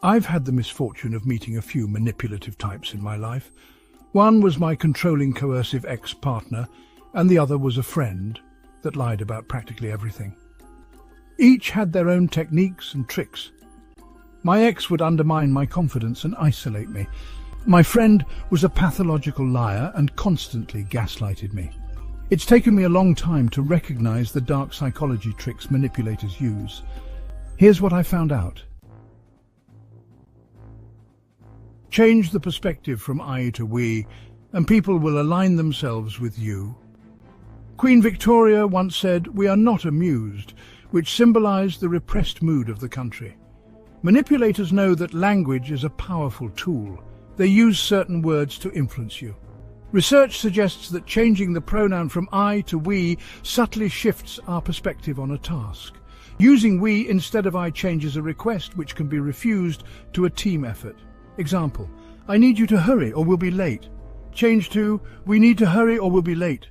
I've had the misfortune of meeting a few manipulative types in my life. One was my controlling, coercive ex-partner, and the other was a friend that lied about practically everything. Each had their own techniques and tricks. My ex would undermine my confidence and isolate me. My friend was a pathological liar and constantly gaslighted me. It's taken me a long time to recognize the dark psychology tricks manipulators use. Here's what I found out. Change the perspective from I to we, and people will align themselves with you. Queen Victoria once said, "We are not amused," which symbolized the repressed mood of the country. Manipulators know that language is a powerful tool. They use certain words to influence you. Research suggests that changing the pronoun from I to we subtly shifts our perspective on a task. Using we instead of I changes a request which can be refused to a team effort. Example, "I need you to hurry or we'll be late." Change to, "We need to hurry or we'll be late."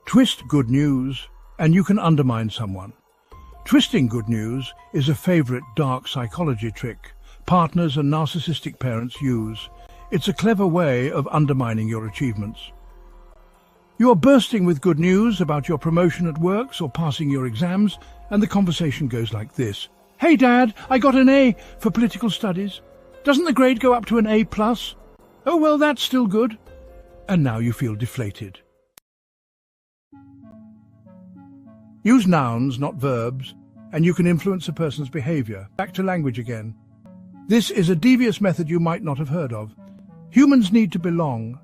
Twist good news and you can undermine someone. Twisting good news is a favorite dark psychology trick partners and narcissistic parents use. It's a clever way of undermining your achievements. You're bursting with good news about your promotion at work or passing your exams, and the conversation goes like this. "Hey Dad, I got an A for political studies. Doesn't the grade go up to an A+? Oh well, that's still good." And now you feel deflated. Use nouns, not verbs, and you can influence a person's behavior. Back to language again. This is a devious method you might not have heard of. Humans need to belong.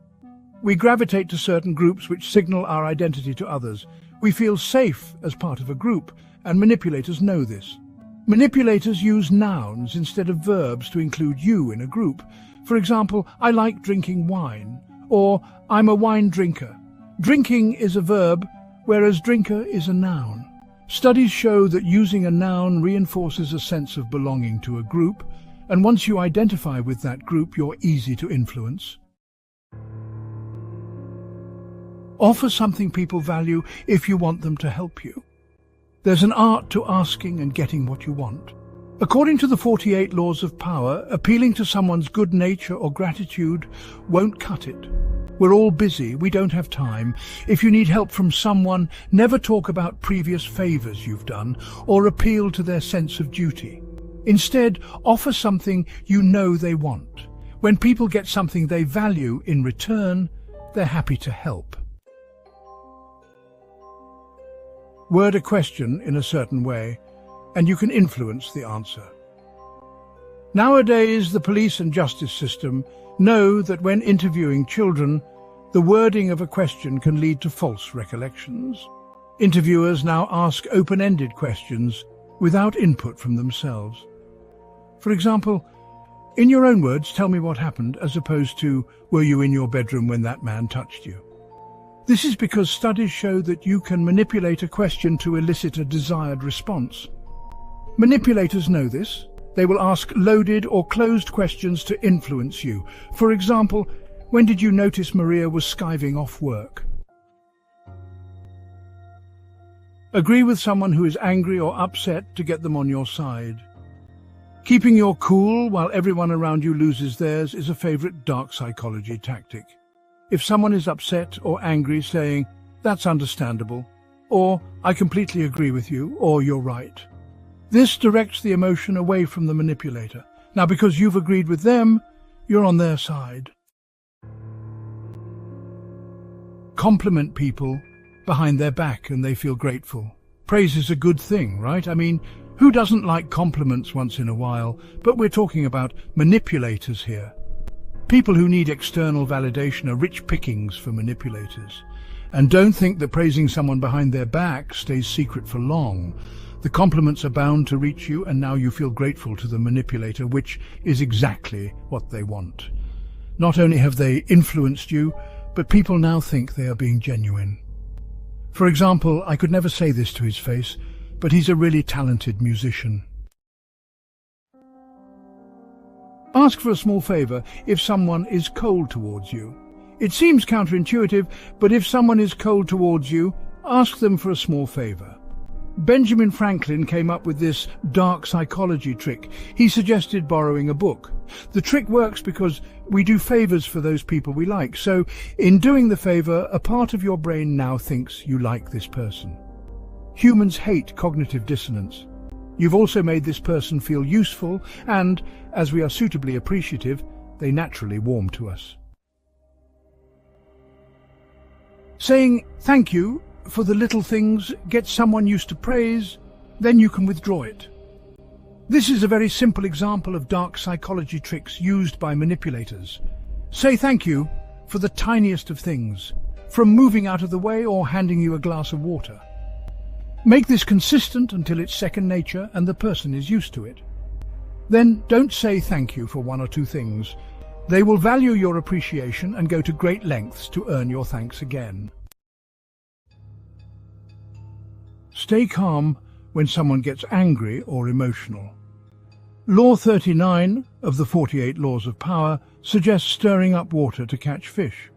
We gravitate to certain groups which signal our identity to others. We feel safe as part of a group, and manipulators know this. Manipulators use nouns instead of verbs to include you in a group. For example, "I like drinking wine," or "I'm a wine drinker." Drinking is a verb, whereas drinker is a noun. Studies show that using a noun reinforces a sense of belonging to a group, and once you identify with that group, you're easy to influence. Offer something people value if you want them to help you. There's an art to asking and getting what you want. According to the 48 laws of power, appealing to someone's good nature or gratitude won't cut it. We're all busy, we don't have time. If you need help from someone, never talk about previous favors you've done or appeal to their sense of duty. Instead, offer something you know they want. When people get something they value in return, they're happy to help. Word a question in a certain way, and you can influence the answer. Nowadays, the police and justice system know that when interviewing children, the wording of a question can lead to false recollections. Interviewers now ask open-ended questions without input from themselves. For example, in your own words, tell me what happened, as opposed to, "Were you in your bedroom when that man touched you?" This is because studies show that you can manipulate a question to elicit a desired response. Manipulators know this. They will ask loaded or closed questions to influence you. For example, "When did you notice Maria was skiving off work?" Agree with someone who is angry or upset to get them on your side. Keeping your cool while everyone around you loses theirs is a favorite dark psychology tactic. If someone is upset or angry, saying, "That's understandable," or "I completely agree with you," or "You're right." This directs the emotion away from the manipulator. Now, because you've agreed with them, you're on their side. Compliment people behind their back and they feel grateful. Praise is a good thing, right? I mean, who doesn't like compliments once in a while? But we're talking about manipulators here. People who need external validation are rich pickings for manipulators. And don't think that praising someone behind their back stays secret for long. The compliments are bound to reach you, and now you feel grateful to the manipulator, which is exactly what they want. Not only have they influenced you, but people now think they are being genuine. For example, I could never say this to his face, but he's a really talented musician. Ask for a small favor if someone is cold towards you. It seems counterintuitive, but if someone is cold towards you, ask them for a small favor. Benjamin Franklin came up with this dark psychology trick. He suggested borrowing a book. The trick works because we do favors for those people we like. So in doing the favor, a part of your brain now thinks you like this person. Humans hate cognitive dissonance. You've also made this person feel useful, and, as we are suitably appreciative, they naturally warm to us. Saying thank you for the little things gets someone used to praise, then you can withdraw it. This is a very simple example of dark psychology tricks used by manipulators. Say thank you for the tiniest of things, from moving out of the way or handing you a glass of water. Make this consistent until it's second nature and the person is used to it. Then don't say thank you for one or two things. They will value your appreciation and go to great lengths to earn your thanks again. Stay calm when someone gets angry or emotional. Law 39 of the 48 Laws of Power suggests stirring up water to catch fish.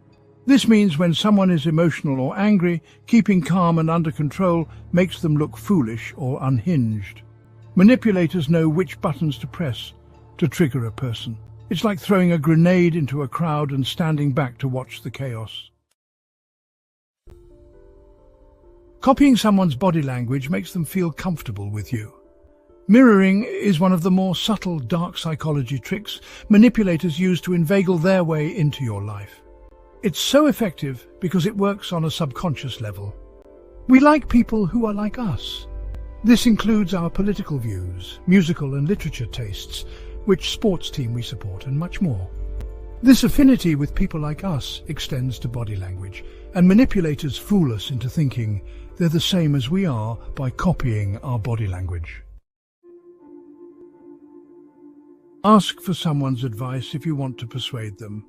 This means when someone is emotional or angry, keeping calm and under control makes them look foolish or unhinged. Manipulators know which buttons to press to trigger a person. It's like throwing a grenade into a crowd and standing back to watch the chaos. Copying someone's body language makes them feel comfortable with you. Mirroring is one of the more subtle dark psychology tricks manipulators use to inveigle their way into your life. It's so effective because it works on a subconscious level. We like people who are like us. This includes our political views, musical and literature tastes, which sports team we support, and much more. This affinity with people like us extends to body language, and manipulators fool us into thinking they're the same as we are by copying our body language. Ask for someone's advice if you want to persuade them.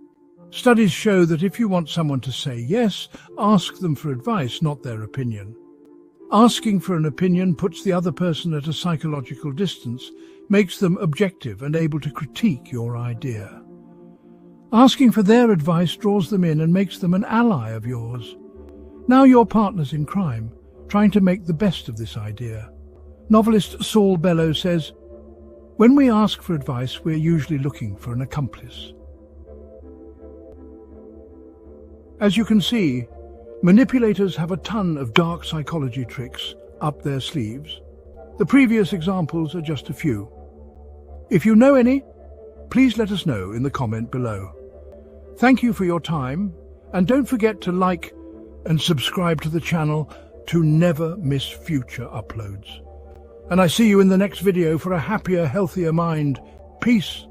Studies show that if you want someone to say yes, ask them for advice, not their opinion. Asking for an opinion puts the other person at a psychological distance, makes them objective and able to critique your idea. Asking for their advice draws them in and makes them an ally of yours. Now you're partners in crime, trying to make the best of this idea. Novelist Saul Bellow says, "When we ask for advice, we're usually looking for an accomplice." As you can see, manipulators have a ton of dark psychology tricks up their sleeves. The previous examples are just a few. If you know any, please let us know in the comment below. Thank you for your time, and don't forget to like and subscribe to the channel to never miss future uploads. And I see you in the next video for a happier, healthier mind. Peace.